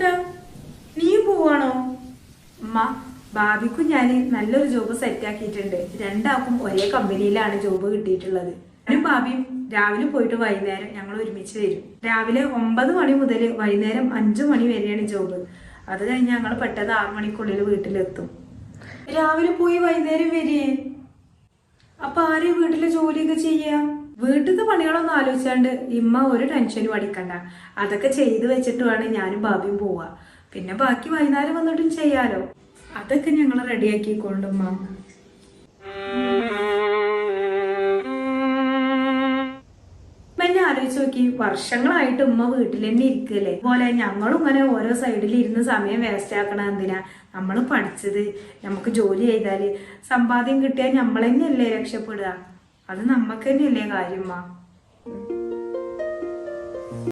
കുട്ടാ, നീയും പോവാണോ? ഉമ്മ, ഭാവിക്കും ഞാൻ നല്ലൊരു ജോബ് സെറ്റ് ആക്കിയിട്ടുണ്ട്. രണ്ടാൾക്കും ഒരേ കമ്പനിയിലാണ് ജോബ് കിട്ടിയിട്ടുള്ളത്. ഞാനും ഭാവിയും രാവിലെ പോയിട്ട് വൈകുന്നേരം ഞങ്ങൾ ഒരുമിച്ച് വരും. രാവിലെ 9 മണി മുതൽ വൈകുന്നേരം 5 മണി വരെയാണ് ജോബ്. അത് കഴിഞ്ഞ് ഞങ്ങൾ പെട്ടെന്ന് 6 മണിക്കുള്ളിൽ വീട്ടിലെത്തും. രാവിലെ പോയി വൈകുന്നേരം വരികയെ, അപ്പൊ ആരെ വീട്ടിലെ ജോലിയൊക്കെ ചെയ്യാ? വീട്ടിലത്തെ പണികളൊന്നും ആലോചിച്ചാണ്ട് ഇമ്മ ഒരു ടെൻഷനും അടിക്കണ്ട. അതൊക്കെ ചെയ്ത് വെച്ചിട്ട് വേണം ഞാനും ഭാവിയും പോവാ. പിന്നെ ബാക്കി വൈകുന്നേരം വന്നിട്ടും ചെയ്യാലോ. അതൊക്കെ ഞങ്ങൾ റെഡിയാക്കിക്കൊള്ളും. എന്നെ ആലോചിച്ച് നോക്കി, വർഷങ്ങളായിട്ട് ഉമ്മ വീട്ടിൽ തന്നെ ഇരിക്കല്ലേ. അതുപോലെ ഞങ്ങളും ഇങ്ങനെ ഓരോ സൈഡിൽ ഇരുന്ന് സമയം വേസ്റ്റ് ആക്കണ എന്തിനാ? നമ്മൾ പഠിച്ചത് നമുക്ക് ജോലി ചെയ്താല് സമ്പാദ്യം കിട്ടിയാൽ നമ്മൾ തന്നെയല്ലേ രക്ഷപ്പെടുക. അത് നമ്മക്ക് തന്നെയല്ലേ കാര്യമ്മ.